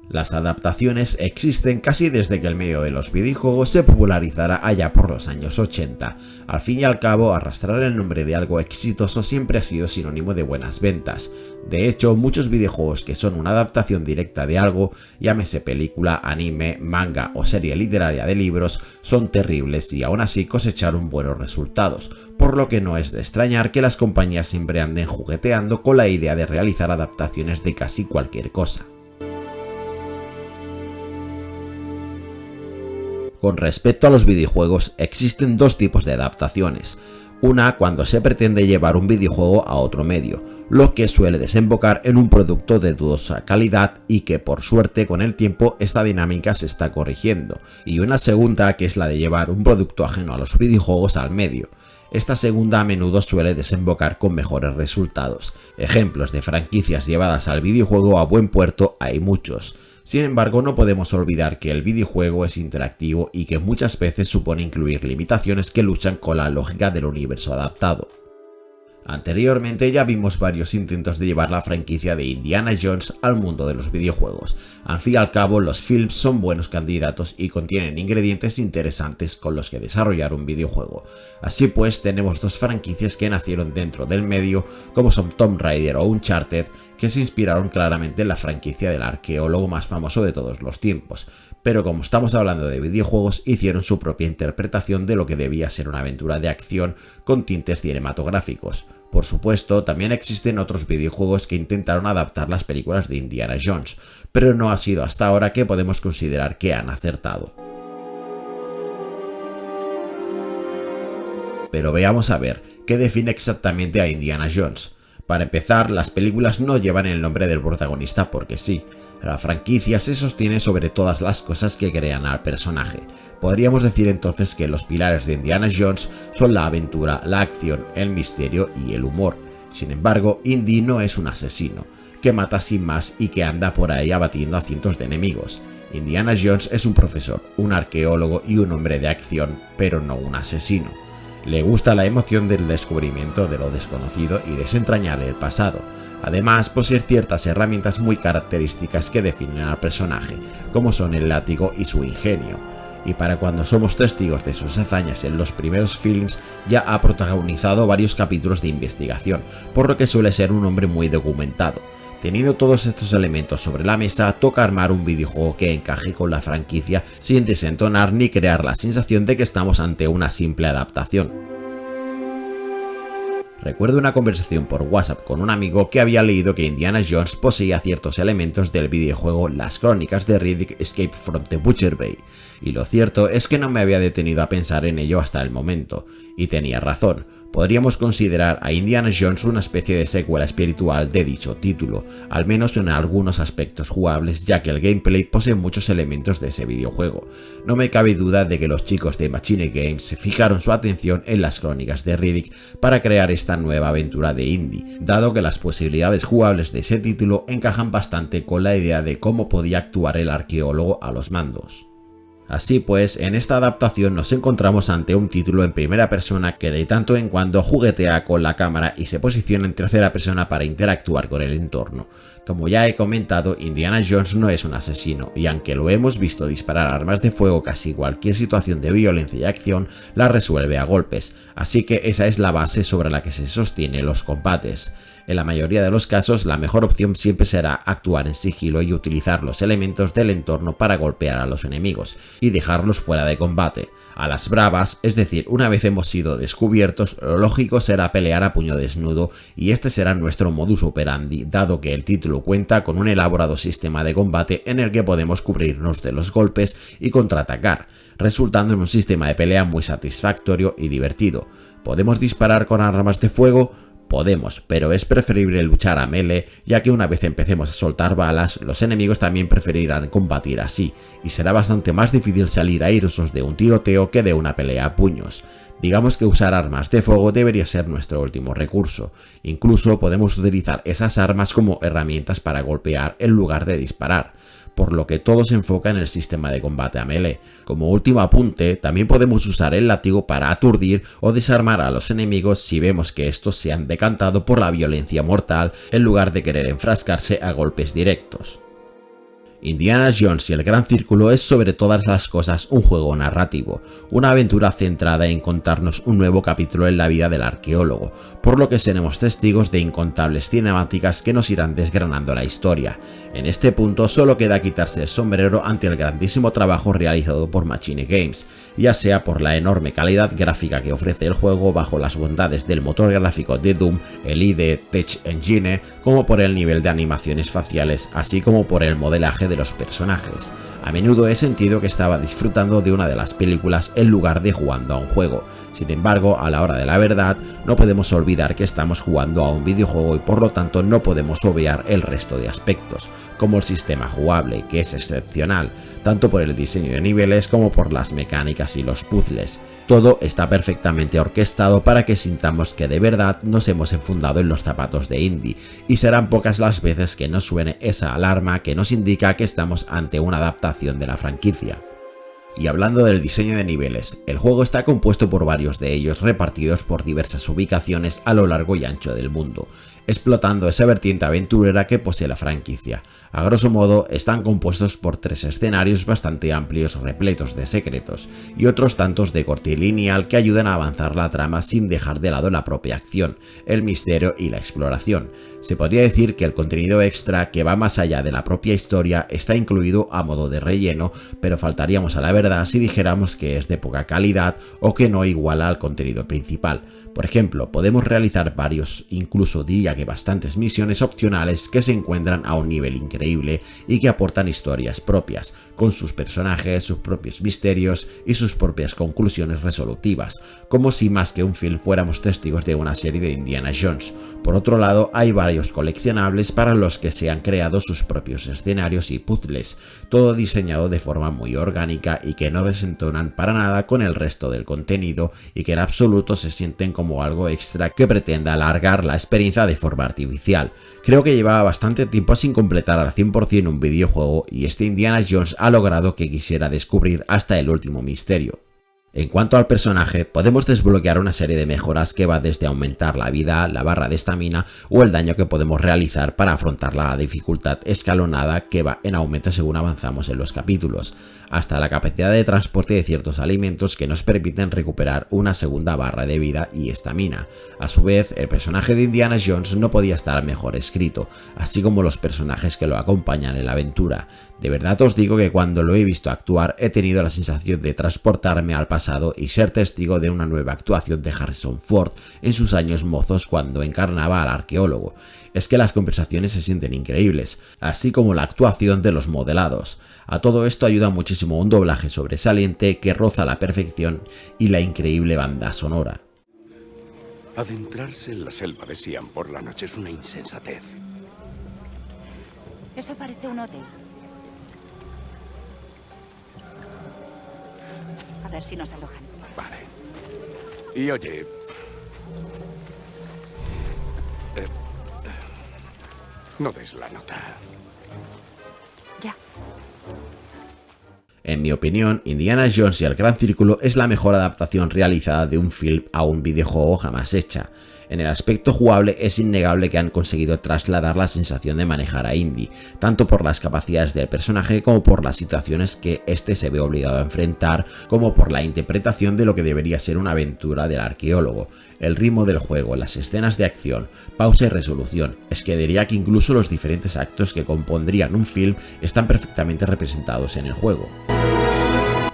Las adaptaciones existen casi desde que el medio de los videojuegos se popularizara allá por los años 80. Al fin y al cabo, arrastrar el nombre de algo exitoso siempre ha sido sinónimo de buenas ventas. De hecho, muchos videojuegos que son una adaptación directa de algo, llámese película, anime, manga o serie literaria de libros, son terribles y aún así cosecharon buenos resultados, por lo que no es de extrañar que las compañías siempre anden jugueteando con la idea de realizar adaptaciones de casi cualquier cosa. Con respecto a los videojuegos, existen dos tipos de adaptaciones. Una cuando se pretende llevar un videojuego a otro medio, lo que suele desembocar en un producto de dudosa calidad y que por suerte con el tiempo esta dinámica se está corrigiendo. Y una segunda que es la de llevar un producto ajeno a los videojuegos al medio. Esta segunda a menudo suele desembocar con mejores resultados. Ejemplos de franquicias llevadas al videojuego a buen puerto hay muchos. Sin embargo, no podemos olvidar que el videojuego es interactivo y que muchas veces supone incluir limitaciones que luchan con la lógica del universo adaptado. Anteriormente ya vimos varios intentos de llevar la franquicia de Indiana Jones al mundo de los videojuegos. Al fin y al cabo, los films son buenos candidatos y contienen ingredientes interesantes con los que desarrollar un videojuego. Así pues, tenemos dos franquicias que nacieron dentro del medio, como son Tomb Raider o Uncharted, que se inspiraron claramente en la franquicia del arqueólogo más famoso de todos los tiempos. Pero como estamos hablando de videojuegos, hicieron su propia interpretación de lo que debía ser una aventura de acción con tintes cinematográficos. Por supuesto, también existen otros videojuegos que intentaron adaptar las películas de Indiana Jones, pero no ha sido hasta ahora que podemos considerar que han acertado. Pero veamos a ver, ¿qué define exactamente a Indiana Jones? Para empezar, las películas no llevan el nombre del protagonista porque sí. La franquicia se sostiene sobre todas las cosas que crean al personaje. Podríamos decir entonces que los pilares de Indiana Jones son la aventura, la acción, el misterio y el humor. Sin embargo, Indy no es un asesino, que mata sin más y que anda por ahí abatiendo a cientos de enemigos. Indiana Jones es un profesor, un arqueólogo y un hombre de acción, pero no un asesino. Le gusta la emoción del descubrimiento de lo desconocido y desentrañar el pasado. Además, posee ciertas herramientas muy características que definen al personaje, como son el látigo y su ingenio. Y para cuando somos testigos de sus hazañas en los primeros films, ya ha protagonizado varios capítulos de investigación, por lo que suele ser un hombre muy documentado. Teniendo todos estos elementos sobre la mesa, toca armar un videojuego que encaje con la franquicia sin desentonar ni crear la sensación de que estamos ante una simple adaptación. Recuerdo una conversación por WhatsApp con un amigo que había leído que Indiana Jones poseía ciertos elementos del videojuego Las Crónicas de Riddick Escape from the Butcher Bay, y lo cierto es que no me había detenido a pensar en ello hasta el momento, y tenía razón. Podríamos considerar a Indiana Jones una especie de secuela espiritual de dicho título, al menos en algunos aspectos jugables, ya que el gameplay posee muchos elementos de ese videojuego. No me cabe duda de que los chicos de Machine Games fijaron su atención en Las Crónicas de Riddick para crear esta nueva aventura de Indy, dado que las posibilidades jugables de ese título encajan bastante con la idea de cómo podía actuar el arqueólogo a los mandos. Así pues, en esta adaptación nos encontramos ante un título en primera persona que de tanto en cuando juguetea con la cámara y se posiciona en tercera persona para interactuar con el entorno. Como ya he comentado, Indiana Jones no es un asesino, y aunque lo hemos visto disparar armas de fuego, casi cualquier situación de violencia y acción la resuelve a golpes, así que esa es la base sobre la que se sostienen los combates. En la mayoría de los casos, la mejor opción siempre será actuar en sigilo y utilizar los elementos del entorno para golpear a los enemigos y dejarlos fuera de combate. A las bravas, es decir, una vez hemos sido descubiertos, lo lógico será pelear a puño desnudo, y este será nuestro modus operandi, dado que el título cuenta con un elaborado sistema de combate en el que podemos cubrirnos de los golpes y contraatacar, resultando en un sistema de pelea muy satisfactorio y divertido. ¿Podemos disparar con armas de fuego? Podemos, pero es preferible luchar a melee, ya que una vez empecemos a soltar balas, los enemigos también preferirán combatir así, y será bastante más difícil salir airosos de un tiroteo que de una pelea a puños. Digamos que usar armas de fuego debería ser nuestro último recurso. Incluso podemos utilizar esas armas como herramientas para golpear en lugar de disparar, por lo que todo se enfoca en el sistema de combate a melee. Como último apunte, también podemos usar el látigo para aturdir o desarmar a los enemigos si vemos que estos se han decantado por la violencia mortal en lugar de querer enfrascarse a golpes directos. Indiana Jones y el Gran Círculo es sobre todas las cosas un juego narrativo, una aventura centrada en contarnos un nuevo capítulo en la vida del arqueólogo, por lo que seremos testigos de incontables cinemáticas que nos irán desgranando la historia. En este punto solo queda quitarse el sombrero ante el grandísimo trabajo realizado por Machine Games, ya sea por la enorme calidad gráfica que ofrece el juego bajo las bondades del motor gráfico de Doom, el ID Tech Engine, como por el nivel de animaciones faciales, así como por el modelaje de los personajes. A menudo he sentido que estaba disfrutando de una de las películas en lugar de jugando a un juego. Sin embargo, a la hora de la verdad, no podemos olvidar que estamos jugando a un videojuego y por lo tanto no podemos obviar el resto de aspectos, como el sistema jugable, que es excepcional, tanto por el diseño de niveles como por las mecánicas y los puzzles. Todo está perfectamente orquestado para que sintamos que de verdad nos hemos enfundado en los zapatos de Indy, y serán pocas las veces que nos suene esa alarma que nos indica que estamos ante una adaptación de la franquicia. Y hablando del diseño de niveles, el juego está compuesto por varios de ellos repartidos por diversas ubicaciones a lo largo y ancho del mundo, explotando esa vertiente aventurera que posee la franquicia. A grosso modo, están compuestos por 3 escenarios bastante amplios repletos de secretos, y otros tantos de corte lineal que ayudan a avanzar la trama sin dejar de lado la propia acción, el misterio y la exploración. Se podría decir que el contenido extra, que va más allá de la propia historia, está incluido a modo de relleno, pero faltaríamos a la verdad si dijéramos que es de poca calidad o que no iguala al contenido principal. Por ejemplo, podemos realizar varios, incluso diría que bastantes misiones opcionales que se encuentran a un nivel increíble y que aportan historias propias, con sus personajes, sus propios misterios y sus propias conclusiones resolutivas, como si más que un film fuéramos testigos de una serie de Indiana Jones. Por otro lado, hay varios coleccionables para los que se han creado sus propios escenarios y puzzles, todo diseñado de forma muy orgánica y que no desentonan para nada con el resto del contenido y que en absoluto se sienten como algo extra que pretenda alargar la experiencia de forma artificial. Creo que llevaba bastante tiempo sin completar al 100% un videojuego y este Indiana Jones ha logrado que quisiera descubrir hasta el último misterio. En cuanto al personaje, podemos desbloquear una serie de mejoras que va desde aumentar la vida, la barra de estamina o el daño que podemos realizar para afrontar la dificultad escalonada que va en aumento según avanzamos en los capítulos, hasta la capacidad de transporte de ciertos alimentos que nos permiten recuperar una segunda barra de vida y estamina. A su vez, el personaje de Indiana Jones no podía estar mejor escrito, así como los personajes que lo acompañan en la aventura. De verdad os digo que cuando lo he visto actuar he tenido la sensación de transportarme al pasado y ser testigo de una nueva actuación de Harrison Ford en sus años mozos cuando encarnaba al arqueólogo. Es que las conversaciones se sienten increíbles, así como la actuación de los modelados. A todo esto ayuda muchísimo un doblaje sobresaliente que roza la perfección y la increíble banda sonora. Adentrarse en la selva de Siam por la noche es una insensatez. Eso parece un hotel. A ver si nos alojan. Vale. Y oye... no des la nota. Ya. En mi opinión, Indiana Jones y el Gran Círculo es la mejor adaptación realizada de un film a un videojuego jamás hecha. En el aspecto jugable es innegable que han conseguido trasladar la sensación de manejar a Indy, tanto por las capacidades del personaje como por las situaciones que éste se ve obligado a enfrentar, como por la interpretación de lo que debería ser una aventura del arqueólogo. El ritmo del juego, las escenas de acción, pausa y resolución, es que diría que incluso los diferentes actos que compondrían un film están perfectamente representados en el juego.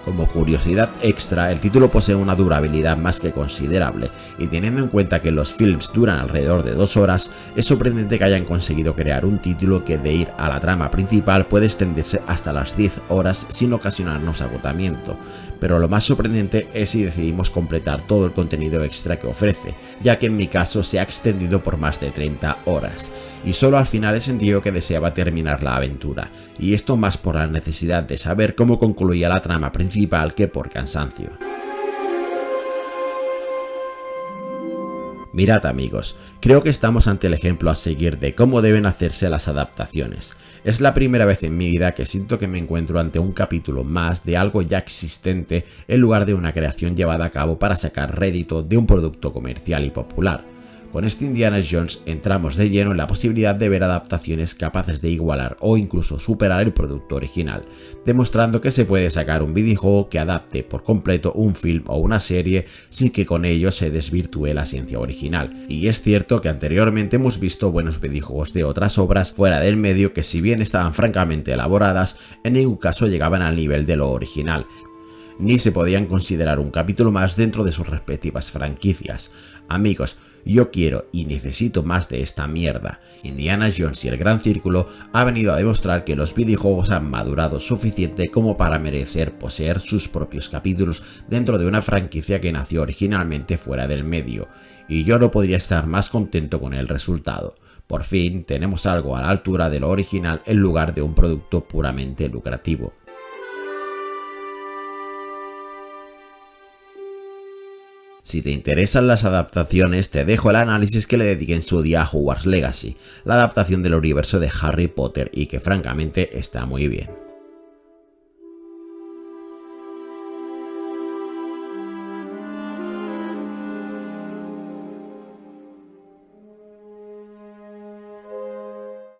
Como curiosidad extra, el título posee una durabilidad más que considerable, y teniendo en cuenta que los films duran alrededor de 2 horas, es sorprendente que hayan conseguido crear un título que de ir a la trama principal puede extenderse hasta las 10 horas sin ocasionarnos agotamiento. Pero lo más sorprendente es si decidimos completar todo el contenido extra que ofrece, ya que en mi caso se ha extendido por más de 30 horas, y solo al final he sentido que deseaba terminar la aventura, y esto más por la necesidad de saber cómo concluía la trama principal que por cansancio. Mirad amigos, creo que estamos ante el ejemplo a seguir de cómo deben hacerse las adaptaciones. Es la primera vez en mi vida que siento que me encuentro ante un capítulo más de algo ya existente en lugar de una creación llevada a cabo para sacar rédito de un producto comercial y popular. Con este Indiana Jones entramos de lleno en la posibilidad de ver adaptaciones capaces de igualar o incluso superar el producto original, demostrando que se puede sacar un videojuego que adapte por completo un film o una serie sin que con ello se desvirtúe la esencia original. Y es cierto que anteriormente hemos visto buenos videojuegos de otras obras fuera del medio que, si bien estaban francamente elaboradas, en ningún caso llegaban al nivel de lo original, ni se podían considerar un capítulo más dentro de sus respectivas franquicias. Amigos, yo quiero y necesito más de esta mierda. Indiana Jones y el Gran Círculo ha venido a demostrar que los videojuegos han madurado suficiente como para merecer poseer sus propios capítulos dentro de una franquicia que nació originalmente fuera del medio, y yo no podría estar más contento con el resultado. Por fin tenemos algo a la altura de lo original en lugar de un producto puramente lucrativo. Si te interesan las adaptaciones, te dejo el análisis que le dediqué en su día a Hogwarts Legacy, la adaptación del universo de Harry Potter, y que francamente está muy bien.